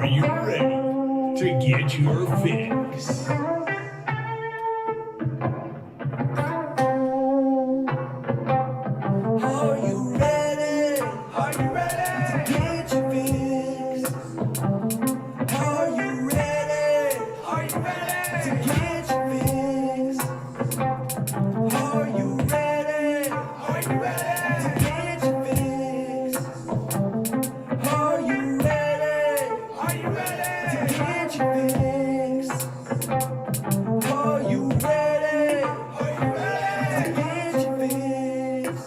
Are you ready to get your fix? Are you ready? Are you ready to get your fix? Are you ready? Are you ready to get your fix? Are you ready? Are you ready to get your fix? Are you ready? Are you ready to get your fix? Are you ready? Are you ready to get your fix?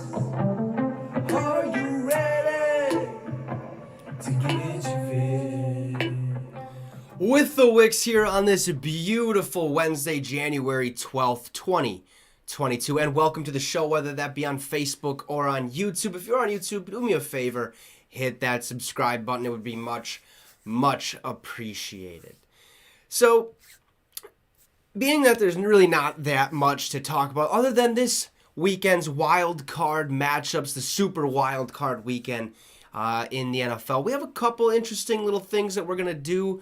Are you ready to get your fix? With the Wicks here on this beautiful Wednesday, January 12th, 2022. And welcome to the show, whether that be on Facebook or on YouTube. If you're on YouTube, do me a favor, hit that subscribe button. It would be much, much appreciated. So, being that there's really not that much to talk about other than this weekend's wild card matchups, the super wild card weekend in the NFL, we have a couple interesting little things that we're going to do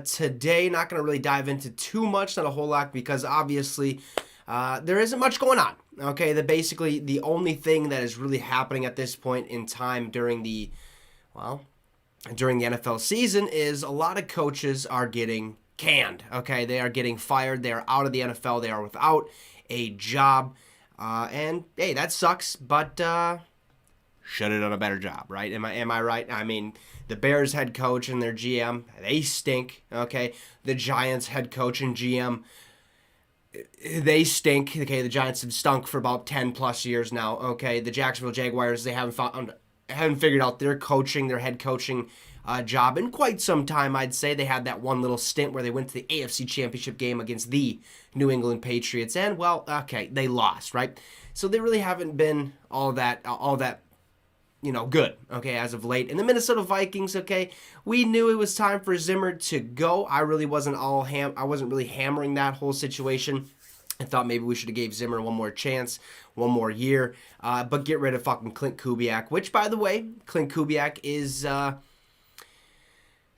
today. Not going to really dive into too much, not a whole lot, because obviously there isn't much going on. Okay, basically the only thing that is really happening at this point in time during the NFL season is a lot of coaches are getting canned. Okay, they are getting fired. They are out of the NFL. They are without a job. And hey, that sucks, but should have done a better job, right? Am I right? I mean, the Bears head coach and their GM, they stink. Okay, the Giants head coach and GM, they stink. Okay, the Giants have stunk for about 10 plus years now. Okay, the Jacksonville Jaguars, they haven't figured out their head coaching job in quite some time. I'd say they had that one little stint where they went to the AFC Championship game against the New England Patriots, and well, okay, they lost, right? So they really haven't been all that good, okay, as of late. And the Minnesota Vikings, okay, we knew it was time for Zimmer to go. I really wasn't really hammering that whole situation. I thought maybe we should have gave Zimmer one more chance, one more year, but get rid of fucking Clint Kubiak, which, by the way, Clint Kubiak is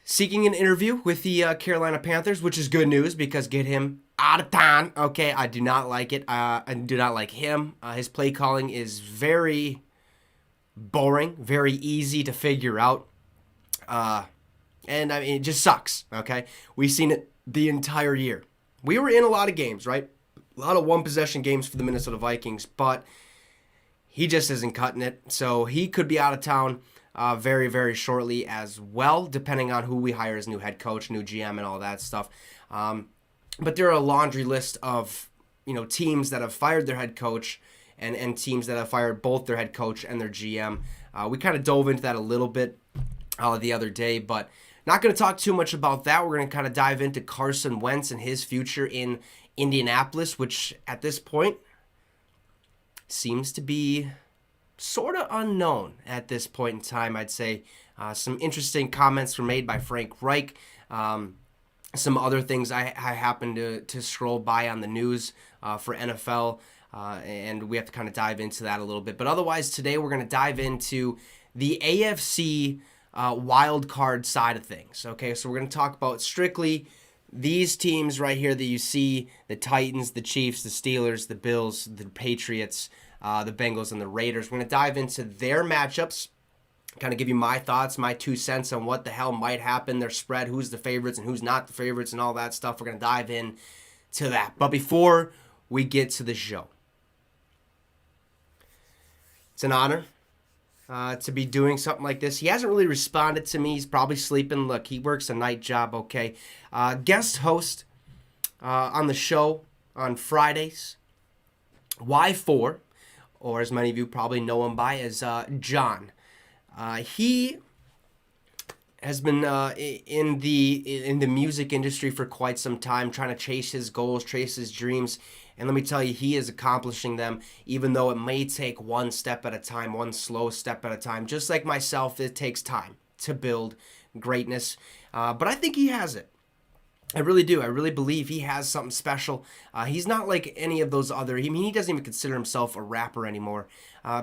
seeking an interview with the Carolina Panthers, which is good news because get him out of town. Okay, I do not like it. I do not like him. His play calling is very boring, very easy to figure out. And I mean, it just sucks, okay? We've seen it the entire year. We were in a lot of games, right? A lot of one-possession games for the Minnesota Vikings, but he just isn't cutting it. So he could be out of town very, very shortly as well, depending on who we hire as new head coach, new GM, and all that stuff. But there are a laundry list of teams that have fired their head coach and teams that have fired both their head coach and their GM. We kind of dove into that a little bit the other day, but not going to talk too much about that. We're going to kind of dive into Carson Wentz and his future in Indianapolis, which at this point seems to be sort of unknown at this point in time, I'd say. Some interesting comments were made by Frank Reich. Some other things I happened to scroll by on the news for NFL, and we have to kind of dive into that a little bit. But otherwise, today we're going to dive into the AFC Wild Card side of things. Okay, so we're going to talk about strictly these teams right here that you see: the Titans, the Chiefs, the Steelers, the Bills, the Patriots, the Bengals, and the Raiders. We're going to dive into their matchups, kind of give you my thoughts, my 2 cents on what the hell might happen, their spread, who's the favorites and who's not the favorites, and all that stuff. We're going to dive in to that. But before we get to the show, it's an honor to be doing something like this. He hasn't really responded to me. He's probably sleeping. Look, he works a night job, okay? Guest host on the show on Fridays, Y4, or as many of you probably know him by as John. He has been in the music industry for quite some time, trying to chase his goals, chase his dreams. And let me tell you, he is accomplishing them, even though it may take one step at a time, one slow step at a time. Just like myself, it takes time to build greatness. But I think he has it. I really do. I really believe he has something special. He's not like any of those other... I mean, he doesn't even consider himself a rapper anymore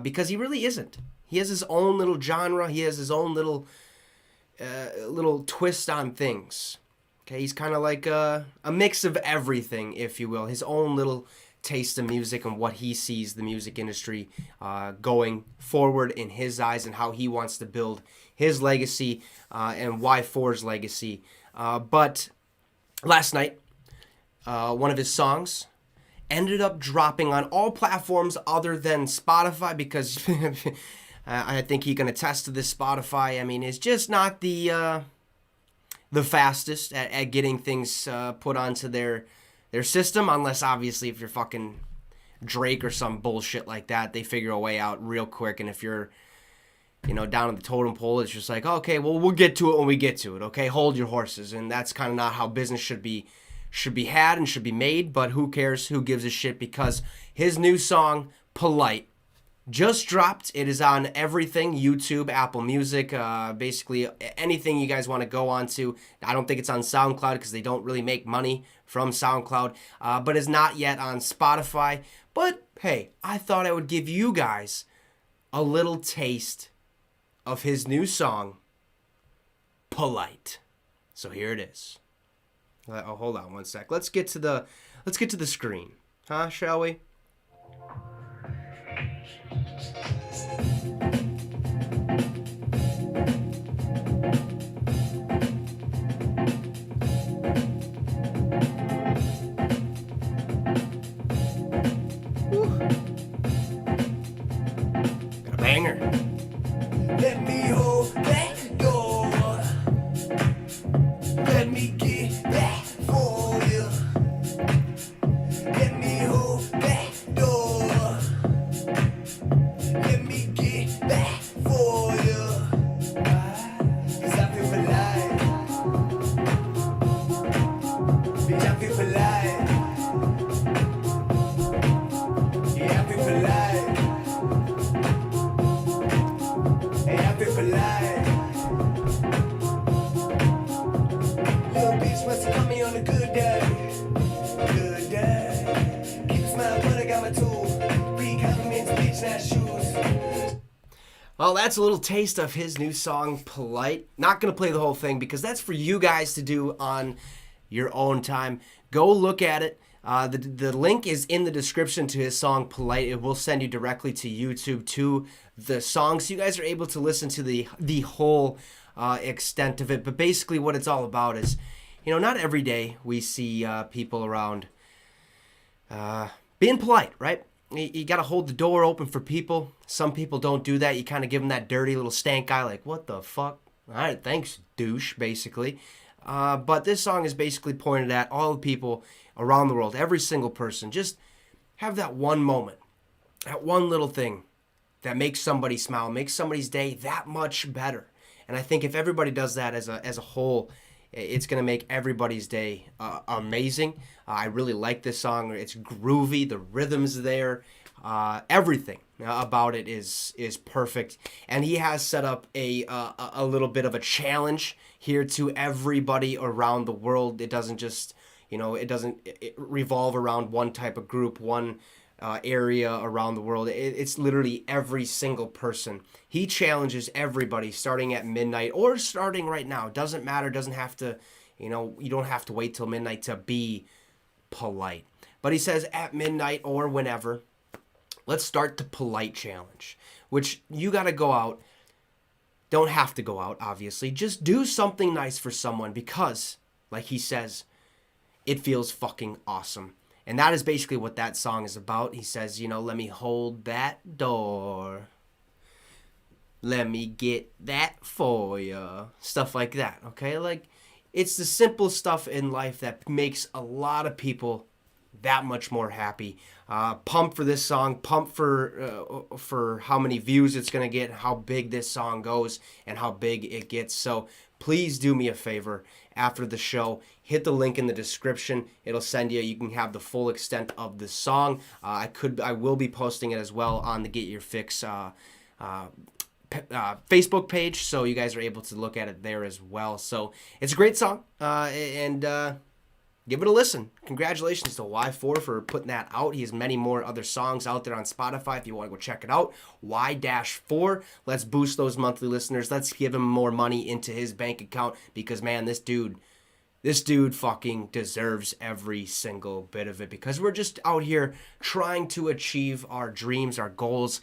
because he really isn't. He has his own little genre. He has his own little little twist on things. Okay, he's kind of like a mix of everything, if you will. His own little taste of music and what he sees the music industry going forward in his eyes and how he wants to build his legacy and Y4's legacy. But last night, one of his songs ended up dropping on all platforms other than Spotify because I think he can attest to this. Spotify, I mean, is just not the fastest at getting things put onto their system, unless obviously if you're fucking Drake or some bullshit like that, they figure a way out real quick. And if you're, down on the totem pole, it's just like, okay, well, we'll get to it when we get to it. Okay, hold your horses. And that's kind of not how business should be had and should be made. But who cares? Who gives a shit? Because his new song, Polite, just dropped. It is on everything, YouTube, Apple Music, basically anything you guys want to go on to. I don't think it's on SoundCloud because they don't really make money from SoundCloud, but it's not yet on Spotify. But hey, I thought I would give you guys a little taste of his new song, Polite. So here it is. Oh, hold on one sec. Let's get to the screen, huh? Shall we? Got a banger. Let me hold that door. Let me get that for you. Let me hold that door. Let me get that for you. 'Cause I feel polite. Bitch, I feel polite. Yeah, I feel polite. Hey, I feel polite. Little bitch must have caught me on a good day. Good day. Keep a smile, but I got my tools. Read compliments, bitch, not shoes. Well, that's a little taste of his new song, Polite. Not going to play the whole thing because that's for you guys to do on your own time. Go look at it. The link is in the description to his song, Polite. It will send you directly to YouTube to the song, so you guys are able to listen to the whole extent of it. But basically what it's all about is, not every day we see people around being polite, right? You got to hold the door open for people. Some people don't do that. You kind of give them that dirty little stank eye, like, what the fuck? All right, thanks, douche, basically. But this song is basically pointed at all the people around the world, every single person. Just have that one moment, that one little thing that makes somebody smile, makes somebody's day that much better. And I think if everybody does that as a whole, it's going to make everybody's day amazing. I really like this song. It's groovy. The rhythm's there. Everything about it is perfect. And he has set up a little bit of a challenge here to everybody around the world. It doesn't just, it doesn't revolve around one type of group, one area around the world. It's literally every single person. He challenges everybody starting at midnight or starting right now. Doesn't matter. Doesn't have to, you don't have to wait till midnight to be polite. But he says at midnight or whenever, let's start the polite challenge, which you got to go out. Don't have to go out, obviously. Just do something nice for someone because, like he says, it feels fucking awesome. And that is basically what that song is about. He says, let me hold that door. Let me get that for you. Stuff like that, okay? Like, it's the simple stuff in life that makes a lot of people that much more happy. Pumped for this song. Pumped for how many views it's going to get, how big this song goes, and how big it gets. So please do me a favor. After the show, hit the link in the description. It'll send you. You can have the full extent of the song. I will be posting it as well on the Get Your Fix Facebook page, so you guys are able to look at it there as well. So it's a great song, and give it a listen. Congratulations to Y4 for putting that out. He has many more other songs out there on Spotify if you want to go check it out. Y-4. Let's boost those monthly listeners. Let's give him more money into his bank account because, man, this dude fucking deserves every single bit of it because we're just out here trying to achieve our dreams, our goals,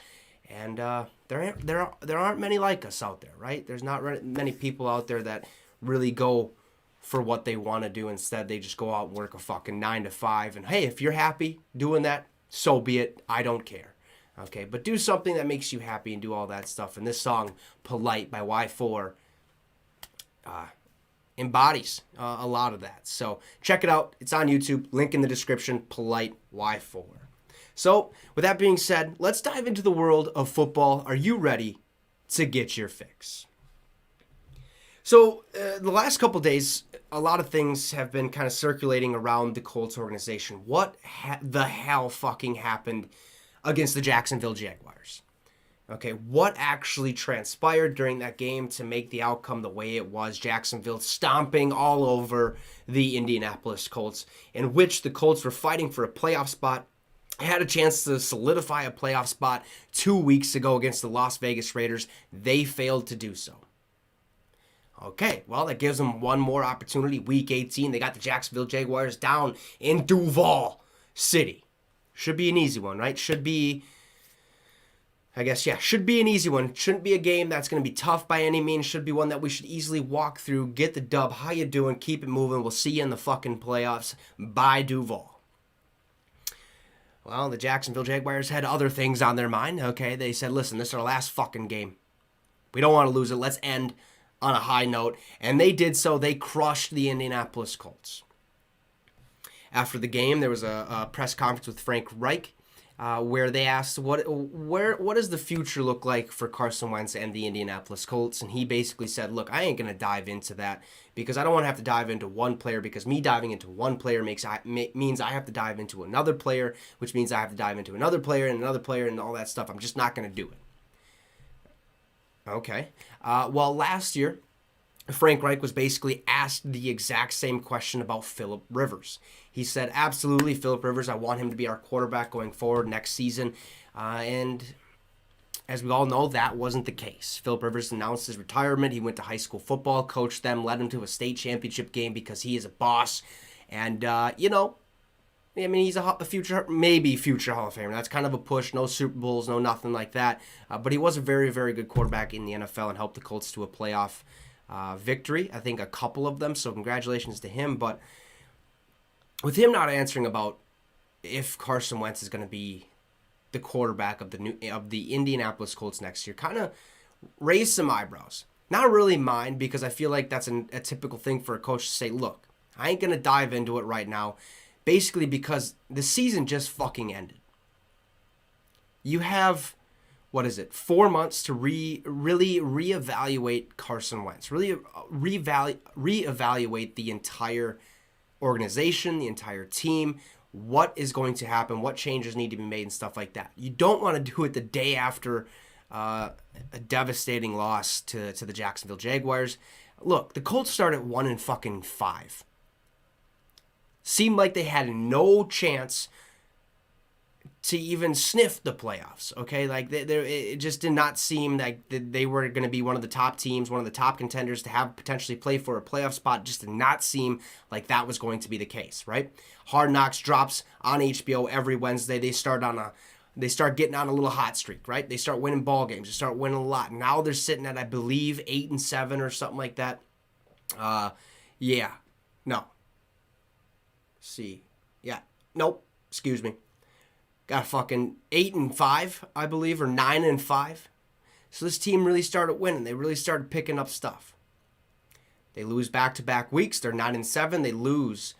and there aren't many like us out there, right? There's not many people out there that really go for what they want to do. Instead, they just go out and work a fucking 9 to 5. And hey, if you're happy doing that, so be it. I don't care. Okay, but do something that makes you happy and do all that stuff. And this song, Polite by Y4, embodies a lot of that. So check it out. It's on YouTube. Link in the description. Polite Y4. So with that being said, let's dive into the world of football. Are you ready to get your fix? So the last couple days, a lot of things have been kind of circulating around the Colts organization. What the hell fucking happened against the Jacksonville Jaguars? Okay, what actually transpired during that game to make the outcome the way it was? Jacksonville stomping all over the Indianapolis Colts, in which the Colts were fighting for a playoff spot. Had a chance to solidify a playoff spot 2 weeks ago against the Las Vegas Raiders. They failed to do so. Okay, well, that gives them one more opportunity. Week 18, they got the Jacksonville Jaguars down in Duval City. Should be an easy one, right? Should be an easy one. Shouldn't be a game that's going to be tough by any means. Should be one that we should easily walk through, get the dub. How you doing? Keep it moving. We'll see you in the fucking playoffs. Bye, Duval. Well, the Jacksonville Jaguars had other things on their mind, okay? They said, listen, this is our last fucking game. We don't want to lose it. Let's end on a high note. And they did so. They crushed the Indianapolis Colts. After the game, there was a press conference with Frank Reich where they asked, what does the future look like for Carson Wentz and the Indianapolis Colts? And he basically said, look, I ain't going to dive into that because I don't want to have to dive into one player, because me diving into one player means I have to dive into another player, which means I have to dive into another player and all that stuff. I'm just not going to do it. Okay. Well, last year, Frank Reich was basically asked the exact same question about Phillip Rivers. He said, absolutely, Phillip Rivers, I want him to be our quarterback going forward next season. And as we all know, that wasn't the case. Phillip Rivers announced his retirement. He went to high school football, coached them, led them to a state championship game because he is a boss. And, he's a future Hall of Famer. That's kind of a push. No Super Bowls, no nothing like that. But he was a very, very good quarterback in the NFL and helped the Colts to a playoff victory. I think a couple of them. So congratulations to him. But with him not answering about if Carson Wentz is going to be the quarterback of the Indianapolis Colts next year, kind of raised some eyebrows. Not really mine, because I feel like that's a typical thing for a coach to say, look, I ain't going to dive into it right now. Basically because the season just fucking ended. You have, 4 months to really reevaluate Carson Wentz. Really reevaluate the entire organization, the entire team, what is going to happen, what changes need to be made and stuff like that. You don't want to do it the day after a devastating loss to the Jacksonville Jaguars. Look, the Colts started 1-5. Seemed like they had no chance to even sniff the playoffs, okay? Like, it just did not seem like they were going to be one of the top teams, one of the top contenders to have potentially play for a playoff spot. It just did not seem like that was going to be the case, right? Hard Knocks drops on HBO every Wednesday. They start getting on a little hot streak, right? They start winning ball games. They start winning a lot. Now they're sitting at, I believe, 8-7 or something like that. Excuse me. Got fucking 8-5, I believe, or 9-5. So this team really started winning. They really started picking up stuff. They lose back-to-back weeks. They're 9-7. They lose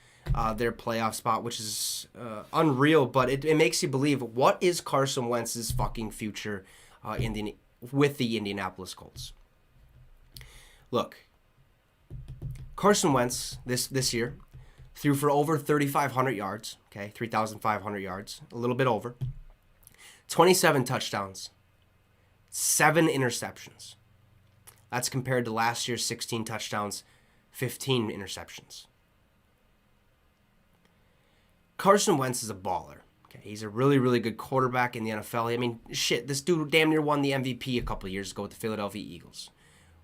their playoff spot, which is unreal. But it makes you believe, what is Carson Wentz's fucking future with the Indianapolis Colts? Look, Carson Wentz this year threw for over 3,500 yards, okay, 3,500 yards, a little bit over. 27 touchdowns, 7 interceptions. That's compared to last year's 16 touchdowns, 15 interceptions. Carson Wentz is a baller. Okay, he's a really, really good quarterback in the NFL. I mean, shit, this dude damn near won the MVP a couple of years ago with the Philadelphia Eagles.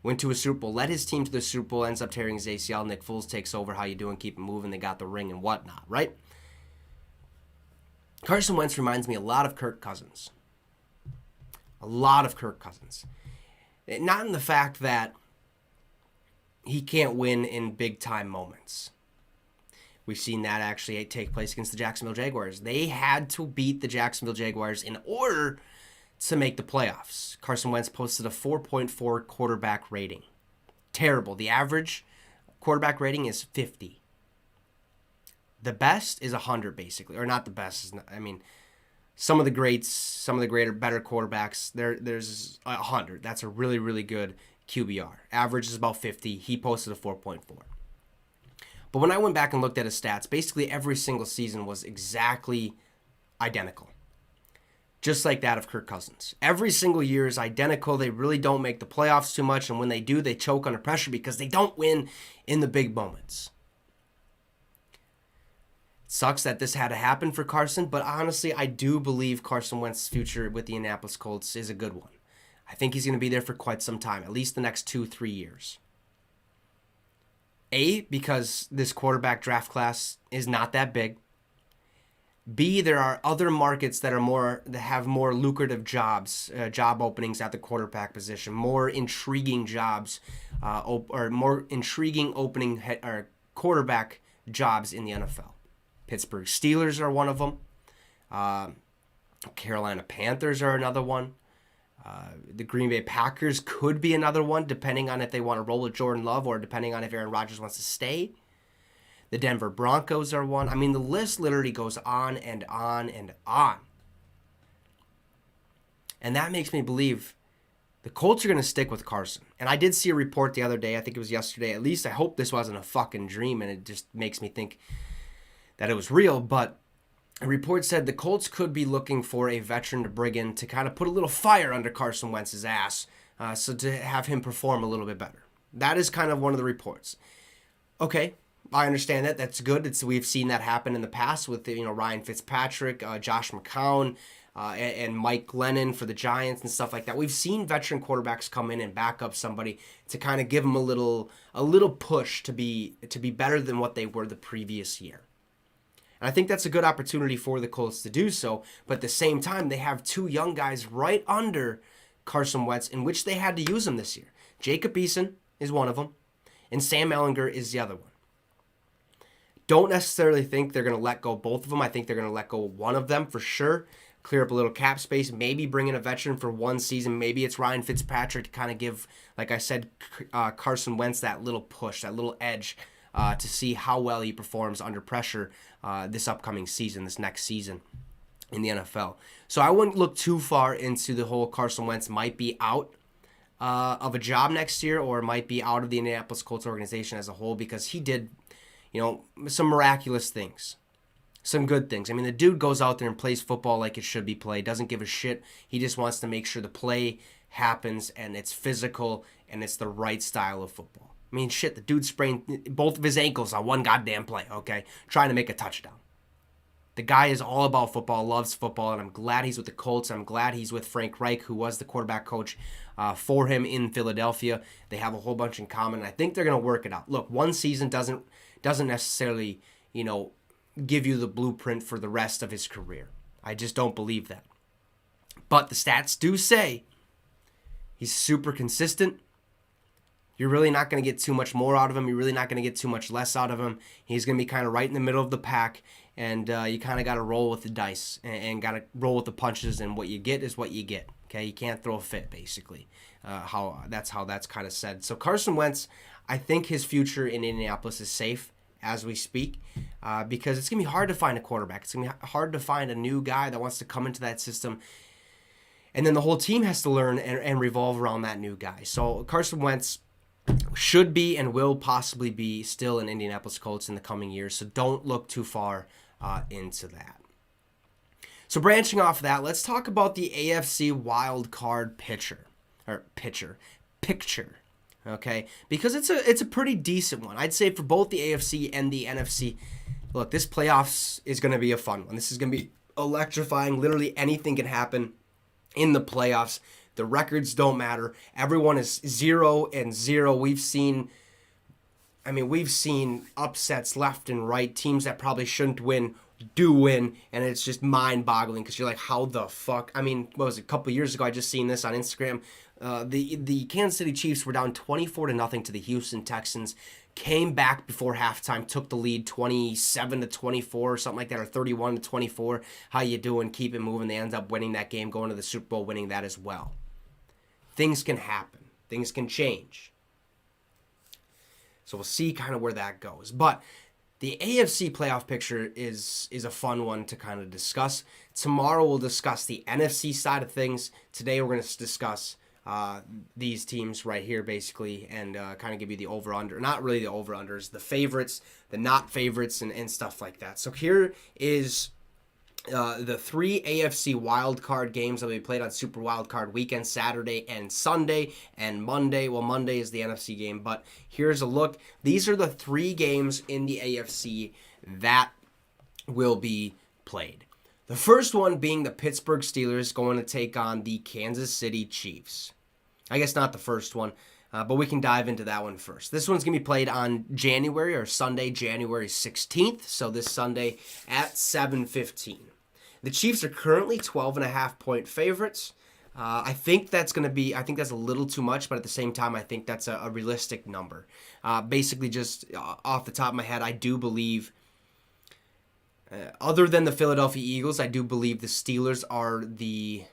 Went to a Super Bowl, led his team to the Super Bowl, ends up tearing his ACL. Nick Foles takes over. How you doing? Keep it moving. They got the ring and whatnot, right? Carson Wentz reminds me a lot of Kirk Cousins. A lot of Kirk Cousins. Not in the fact that he can't win in big-time moments. We've seen that actually take place against the Jacksonville Jaguars. They had to beat the Jacksonville Jaguars in order to make the playoffs. Carson Wentz posted a 4.4 quarterback rating. Terrible. The average quarterback rating is 50. The best is 100, basically. Or not the best. Some of the greats, some of the greater, better quarterbacks, there's 100. That's a really, really good QBR. Average is about 50. He posted a 4.4. But when I went back and looked at his stats, basically every single season was exactly identical. Just like that of Kirk Cousins. Every single year is identical. They really don't make the playoffs too much, and when they do, they choke under pressure because they don't win in the big moments. It sucks that this had to happen for Carson, but honestly, I do believe Carson Wentz's future with the Indianapolis Colts is a good one. I think he's going to be there for quite some time, at least the next 2-3 years. A, because this quarterback draft class is not that big. B, there are other markets that have more lucrative jobs, job openings at the quarterback position, more intriguing jobs, or more intriguing opening or quarterback jobs in the NFL. Pittsburgh Steelers are one of them. Carolina Panthers are another one. The Green Bay Packers could be another one, depending on if they want to roll with Jordan Love or depending on if Aaron Rodgers wants to stay. The Denver Broncos are one. I mean, the list literally goes on and on and on. And that makes me believe the Colts are going to stick with Carson. And I did see a report the other day, I think it was yesterday, at least I hope this wasn't a fucking dream and it just makes me think that it was real, but a report said the Colts could be looking for a veteran to bring in to kind of put a little fire under Carson Wentz's ass, so to have him perform a little bit better. That is kind of one of the reports. Okay, I understand that. That's good. We've seen that happen in the past with Ryan Fitzpatrick, Josh McCown, and Mike Glennon for the Giants and stuff like that. We've seen veteran quarterbacks come in and back up somebody to kind of give them a little push to be better than what they were the previous year. And I think that's a good opportunity for the Colts to do so. But at the same time, they have two young guys right under Carson Wentz in which they had to use them this year. Jacob Eason is one of them, and Sam Ehlinger is the other one. Don't necessarily think they're going to let go both of them. I think they're going to let go one of them for sure. Clear up a little cap space. Maybe bring in a veteran for one season. Maybe it's Ryan Fitzpatrick to kind of give, like I said, Carson Wentz that little push, that little edge to see how well he performs under pressure this upcoming season, this next season in the NFL. So I wouldn't look too far into the whole Carson Wentz might be out of a job next year or might be out of the Indianapolis Colts organization as a whole, because he did, some miraculous things, some good things. I mean, the dude goes out there and plays football like it should be played, doesn't give a shit. He just wants to make sure the play happens and it's physical and it's the right style of football. I mean, shit, the dude sprained both of his ankles on one goddamn play, okay? Trying to make a touchdown. The guy is all about football, loves football, and I'm glad he's with the Colts. I'm glad he's with Frank Reich, who was the quarterback coach for him in Philadelphia. They have a whole bunch in common, and I think they're going to work it out. Look, one season doesn't necessarily, give you the blueprint for the rest of his career. I just don't believe that. But the stats do say he's super consistent. You're really not going to get too much more out of him. You're really not going to get too much less out of him. He's going to be kind of right in the middle of the pack, and you kind of got to roll with the dice and got to roll with the punches, and what you get is what you get. Okay, you can't throw a fit, basically. That's how that's kind of said. So Carson Wentz, I think his future in Indianapolis is safe as we speak, because it's going to be hard to find a quarterback. It's going to be hard to find a new guy that wants to come into that system. And then the whole team has to learn and revolve around that new guy. So Carson Wentz should be and will possibly be still in Indianapolis Colts in the coming years, so don't look too far into that. So branching off that, let's talk about the AFC Wild Card picture, okay? Because it's a pretty decent one. I'd say for both the AFC and the NFC, Look, this playoffs is going to be a fun one. This is going to be electrifying. Literally anything can happen in the playoffs. The records don't matter. Everyone is 0-0. We've seen upsets left and right. Teams that probably shouldn't win do win, and it's just mind-boggling because you're like, how the fuck? I mean, what was it, a couple years ago? I just seen this on Instagram. The Kansas City Chiefs were down 24-0 to the Houston Texans. Came back before halftime, took the lead 27-24 or something like that, or 31-24. How you doing? Keep it moving. They end up winning that game, going to the Super Bowl, winning that as well. Things can happen. Things can change. So we'll see kind of where that goes. But the AFC playoff picture is a fun one to kind of discuss. Tomorrow we'll discuss the NFC side of things. Today we're going to discuss these teams right here, basically, and kind of give you the over-under. Not really the over-unders, the favorites, the not favorites, and stuff like that. So here is the 3 AFC Wild Card games that will be played on Super Wild Card weekend, Saturday and Sunday, and Monday. Well, Monday is the NFC game, but here's a look. These are the 3 games in the AFC that will be played. The first one being the Pittsburgh Steelers going to take on the Kansas City Chiefs. I guess not the first one, but we can dive into that one first. This one's going to be played on Sunday, January 16th, so this Sunday at 7:15. The Chiefs are currently 12.5-point favorites. I think that's a little too much, but at the same time, I think that's a realistic number. Basically, just off the top of my head, I do believe, other than the Philadelphia Eagles, I do believe the Steelers are the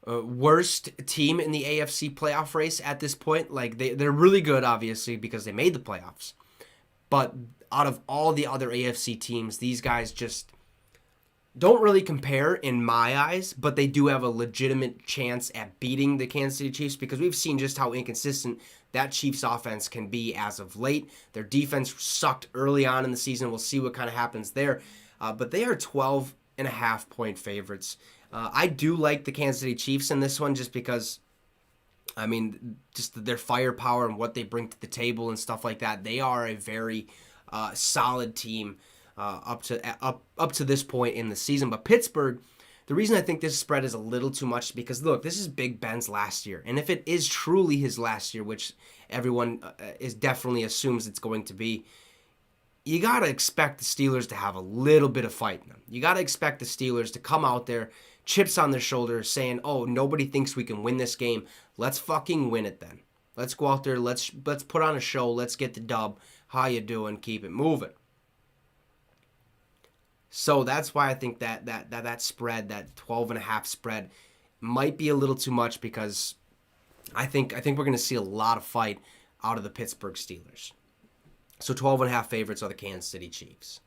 worst team in the AFC playoff race at this point. Like, they're really good, obviously, because they made the playoffs. But out of all the other AFC teams, these guys just don't really compare in my eyes, but they do have a legitimate chance at beating the Kansas City Chiefs because we've seen just how inconsistent that Chiefs offense can be as of late. Their defense sucked early on in the season. We'll see what kind of happens there. But they are 12.5-point favorites. I do like the Kansas City Chiefs in this one just because, just their firepower and what they bring to the table and stuff like that. They are a very solid team up to this point in the season. But Pittsburgh, the reason I think this spread is a little too much is because, look, this is Big Ben's last year. And if it is truly his last year, which everyone is definitely assumes it's going to be, you got to expect the Steelers to have a little bit of fight in them. You got to expect the Steelers to come out there, chips on their shoulders, saying, oh, nobody thinks we can win this game. Let's fucking win it then. Let's go out there. Let's put on a show. Let's get the dub. How you doing? Keep it moving. So that's why I think that spread, that 12.5 spread, might be a little too much because I think we're going to see a lot of fight out of the Pittsburgh Steelers. So 12.5 favorites are the Kansas City Chiefs.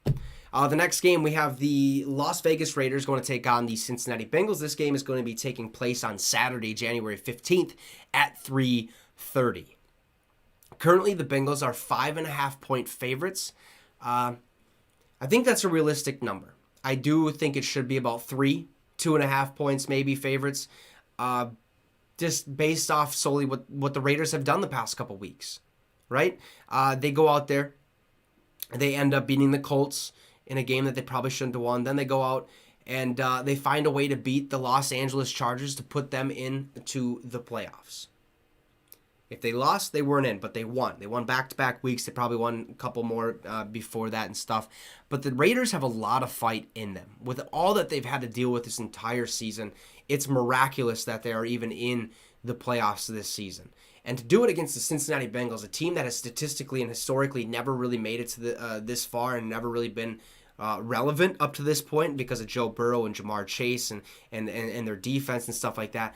The next game, we have the Las Vegas Raiders going to take on the Cincinnati Bengals. This game is going to be taking place on Saturday, January 15th at 3:30. Currently, the Bengals are 5.5-point favorites. I think that's a realistic number. I do think it should be about 2.5 points maybe favorites, just based off solely what the Raiders have done the past couple weeks, right? They go out there, they end up beating the Colts in a game that they probably shouldn't have won. Then they go out and they find a way to beat the Los Angeles Chargers to put them into the playoffs. If they lost, they weren't in, but they won. They won back-to-back weeks. They probably won a couple more before that and stuff. But the Raiders have a lot of fight in them. With all that they've had to deal with this entire season, it's miraculous that they are even in the playoffs this season. And to do it against the Cincinnati Bengals, a team that has statistically and historically never really made it to this far and never really been relevant up to this point because of Joe Burrow and Jamar Chase and their defense and stuff like that,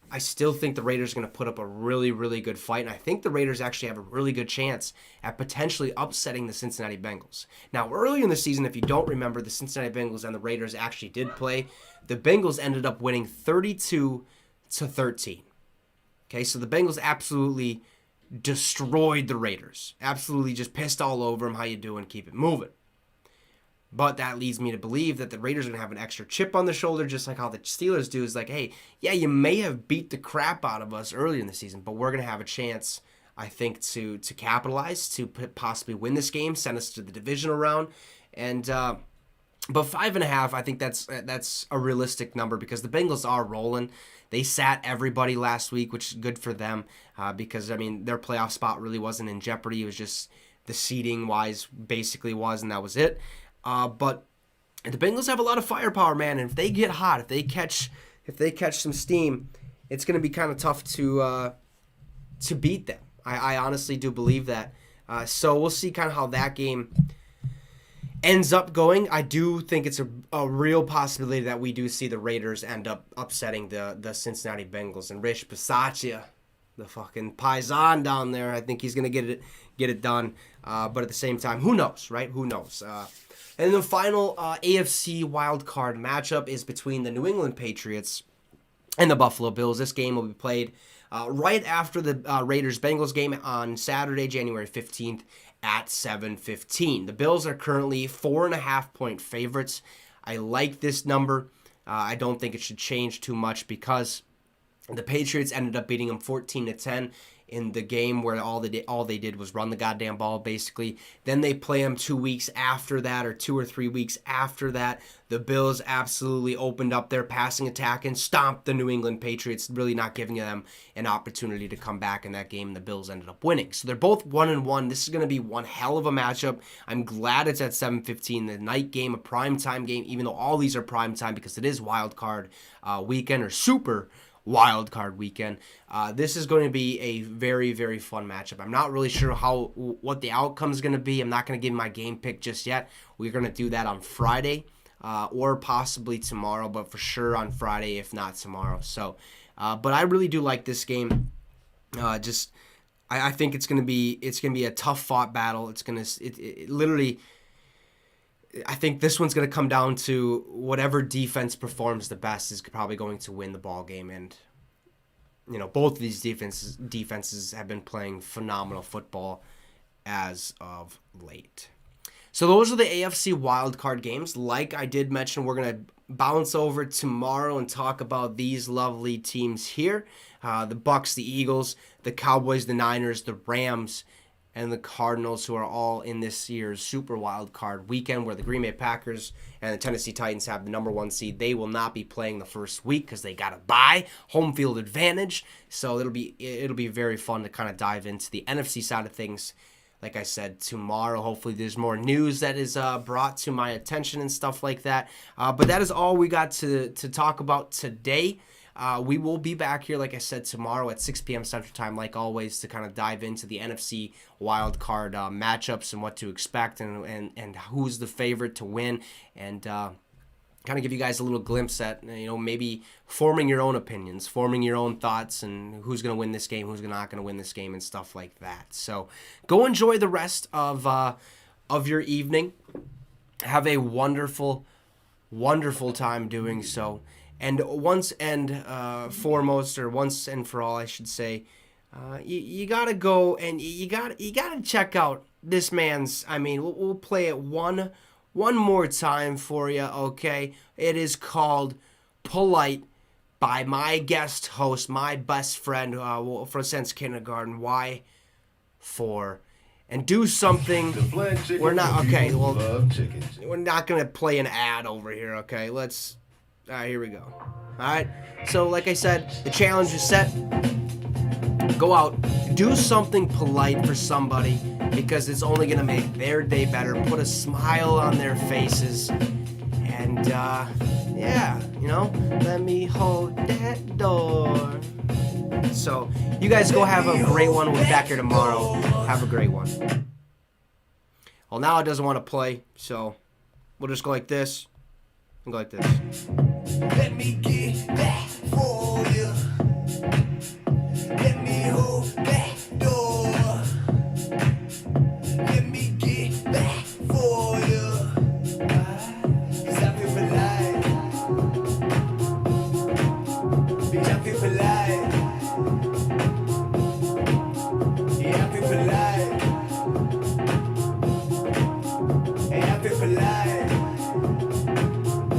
I still think the Raiders are going to put up a really, really good fight, and I think the Raiders actually have a really good chance at potentially upsetting the Cincinnati Bengals. Now, earlier in the season, if you don't remember, the Cincinnati Bengals and the Raiders actually did play. The Bengals ended up winning 32-13. Okay, so the Bengals absolutely destroyed the Raiders. Absolutely just pissed all over them. How you doing? Keep it moving. But that leads me to believe that the Raiders are going to have an extra chip on the shoulder, just like how the Steelers do. Is like, hey, yeah, you may have beat the crap out of us earlier in the season, but we're going to have a chance I think, to capitalize, to possibly win this game, send us to the divisional round. And but 5.5, I think that's a realistic number because the Bengals are rolling. They sat everybody last week, which is good for them because, I mean, their playoff spot really wasn't in jeopardy. It was just the seeding-wise basically was, and that was it. But the Bengals have a lot of firepower, man, and if they get hot, if they catch some steam, it's going to be kind of tough to beat them. I honestly do believe that. So we'll see kind of how that game ends up going. I do think it's a real possibility that we do see the Raiders end up upsetting the Cincinnati Bengals. And Rich Bisaccia, the fucking paisan down there, I think he's going to get it done. But at the same time, who knows, right? Who knows? And the final AFC Wild Card matchup is between the New England Patriots and the Buffalo Bills. This game will be played right after the Raiders-Bengals game on Saturday, January 15th at 7:15. The Bills are currently 4.5-point favorites. I like this number. I don't think it should change too much because the Patriots ended up beating them 14-10 in the game where all they did was run the goddamn ball, basically. Then they play them 2 weeks after that, or 2 or 3 weeks after that. The Bills absolutely opened up their passing attack and stomped the New England Patriots, really not giving them an opportunity to come back in that game. The Bills ended up winning. So they're both 1-1. This is going to be one hell of a matchup. I'm glad it's at 7:15, the night game, a primetime game, even though all these are primetime because it is wild card weekend, or super wild card weekend. This is going to be a very, very fun matchup. I'm not really sure what the outcome is going to be. I'm not going to give my game pick just yet. We're going to do that on Friday or possibly tomorrow, but for sure on Friday, if not tomorrow. So, but I really do like this game. I think it's going to be a tough fought battle. It literally. I think this one's going to come down to whatever defense performs the best is probably going to win the ball game. And, you know, both of these defenses have been playing phenomenal football as of late. So those are the AFC wildcard games. Like I did mention, we're going to bounce over tomorrow and talk about these lovely teams here. The Bucks, the Eagles, the Cowboys, the Niners, the Rams, and the Cardinals, who are all in this year's Super Wild Card weekend, where the Green Bay Packers and the Tennessee Titans have the number 1 seed. They will not be playing the first week because they got to bye, home field advantage. So it'll be very fun to kind of dive into the NFC side of things. Like I said, tomorrow, hopefully there's more news that is brought to my attention and stuff like that. But that is all we got to talk about today. We will be back here, like I said, tomorrow at 6 p.m. Central Time, like always, to kind of dive into the NFC Wild Card matchups and what to expect and who's the favorite to win, and kind of give you guys a little glimpse at, maybe forming your own opinions, forming your own thoughts, and who's going to win this game, who's not going to win this game, and stuff like that. So go enjoy the rest of your evening. Have a wonderful, wonderful time doing so. And once and for all, I should say, you gotta go and you gotta check out this man's. I mean, we'll play it one more time for you, okay? It is called "Polite" by my guest host, my best friend since kindergarten, Y4. And do something. We're not okay. Well, we're not gonna play an ad over here, okay? Let's. All right, here we go. All right, so like I said, the challenge is set. Go out, do something polite for somebody because it's only going to make their day better, put a smile on their faces, and, let me hold that door. So, you guys go have a great one. We'll be back here tomorrow. Have a great one. Well, now it doesn't want to play, so we'll just go like this and go like this. Let me get that.